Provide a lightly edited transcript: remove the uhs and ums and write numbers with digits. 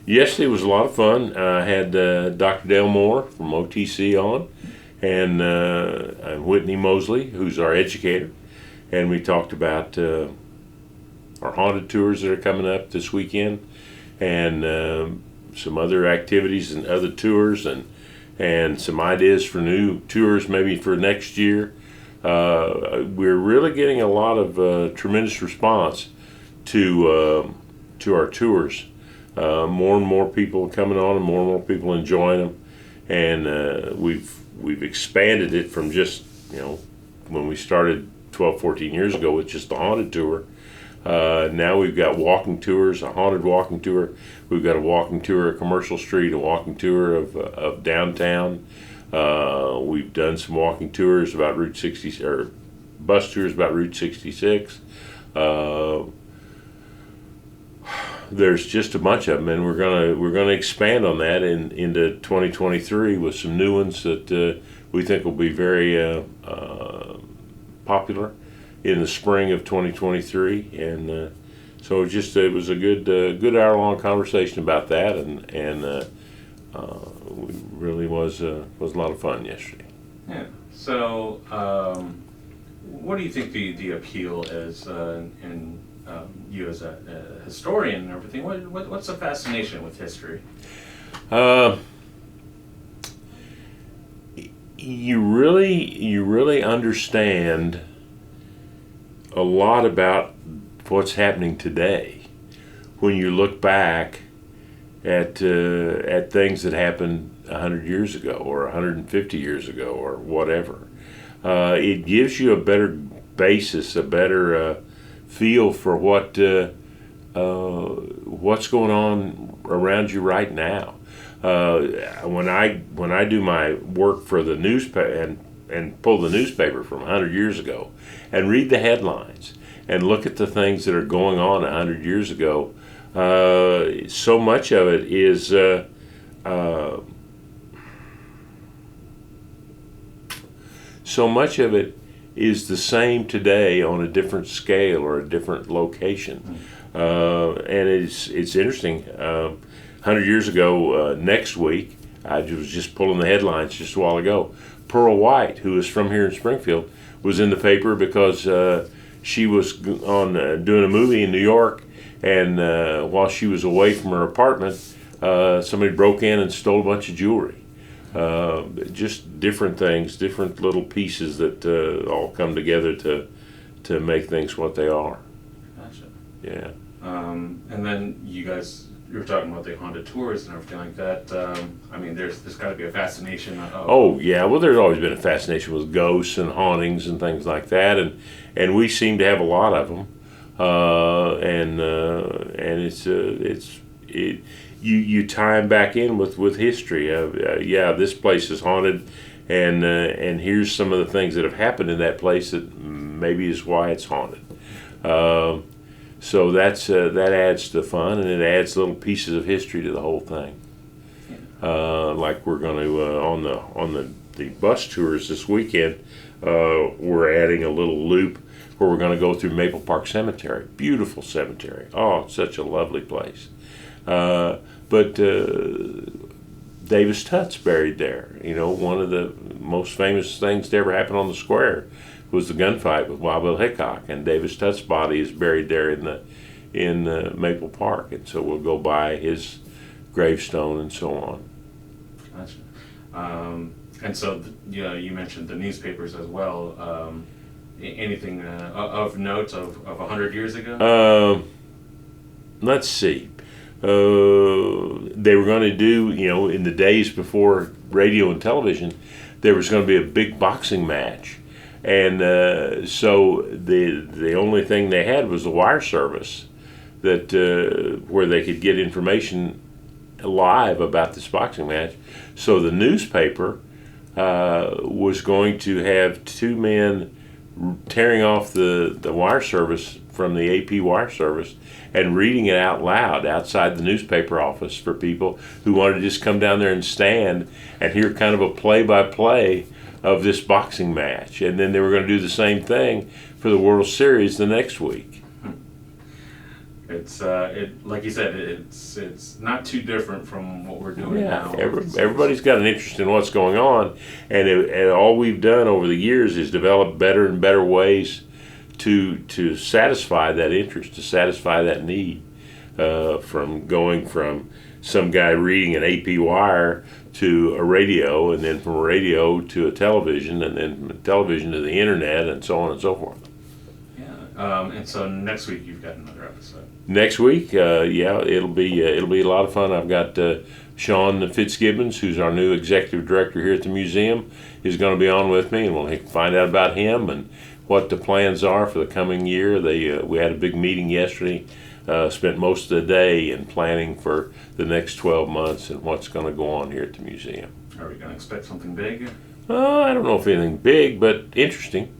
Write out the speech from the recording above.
Yesterday was a lot of fun. I had Dr. Dale Moore from OTC on, and Whitney Mosley, who's our educator, and we talked about our haunted tours that are coming up this weekend, and some other activities and other tours, and some ideas for new tours maybe for next year. We're really getting a lot of tremendous response to our tours. More and more people coming on, and more people enjoying them, and we've expanded it from just when we started 12, 14 years ago with just the haunted tour. Now we've got walking tours, a haunted walking tour. We've got a walking tour of Commercial Street, a walking tour of downtown. We've done some walking tours about Route 60, or bus tours about Route 66. There's just a bunch of them, and we're gonna expand on that into 2023 with some new ones that we think will be very popular in the spring of 2023. And so it was a good hour-long conversation about that, and it really was a lot of fun yesterday. Yeah. So, what do you think the appeal is in you as a historian and everything? What's the fascination with history? You really understand a lot about what's happening today when you look back at things that happened 100 years ago or 150 years ago or whatever. It gives you a better basis, a better feel for what's going on around you right now. When I do my work for the newspaper and pull the newspaper from 100 years ago and read the headlines and look at the things that are going on 100 years ago, so much of it is the same today on a different scale or a different location. And it's interesting. 100 years ago, next week, I was just pulling the headlines just a while ago. Pearl White, who is from here in Springfield, was in the paper because she was on doing a movie in New York, and while she was away from her apartment, somebody broke in and stole a bunch of jewelry. Just different things, different little pieces that all come together to make things what they are. Gotcha. Yeah. And then you were talking about the haunted tours and everything like that. I mean, there's got to be a fascination. Oh yeah, well, there's always been a fascination with ghosts and hauntings and things like that, and we seem to have a lot of them. And you tie them back in with history. This place is haunted, and here's some of the things that have happened in that place that maybe is why it's haunted. So that adds to fun, and it adds little pieces of history to the whole thing. Like we're going to on the bus tours this weekend, we're adding a little loop where we're going to go through Maple Park Cemetery. Beautiful cemetery. Oh, it's such a lovely place. But Davis Tutt's buried there. One of the most famous things to ever happen on the square was the gunfight with Wild Bill Hickok, and Davis Tutt's body is buried there in Maple Park, and so we'll go by his gravestone and so on. Gotcha. And so you mentioned the newspapers as well. Anything of note of 100 years ago? Let's see. They were going to do, in the days before radio and television, there was going to be a big boxing match. And so the only thing they had was the wire service that where they could get information live about this boxing match. So the newspaper was going to have two men tearing off the wire service from the AP wire service and reading it out loud outside the newspaper office for people who wanted to just come down there and stand and hear kind of a play-by-play of this boxing match. And then they were going to do the same thing for the World Series the next week. It's like you said, it's not too different from what we're doing Yeah, now. everybody's got an interest in what's going on, and all we've done over the years is develop better and better ways to satisfy that interest, to satisfy that need, from going from some guy reading an AP wire to a radio, and then from a radio to a television, and then from a television to the internet, and so on and so forth. Yeah, and so next week you've got another episode. Next week, yeah, it'll be a lot of fun. I've got Sean Fitzgibbons, who's our new executive director here at the museum, is going to be on with me, and we'll find out about him and what the plans are for the coming year. We had a big meeting yesterday. Spent most of the day in planning for the next 12 months and what's going to go on here at the museum. Are we going to expect something big? I don't know if anything big, but interesting.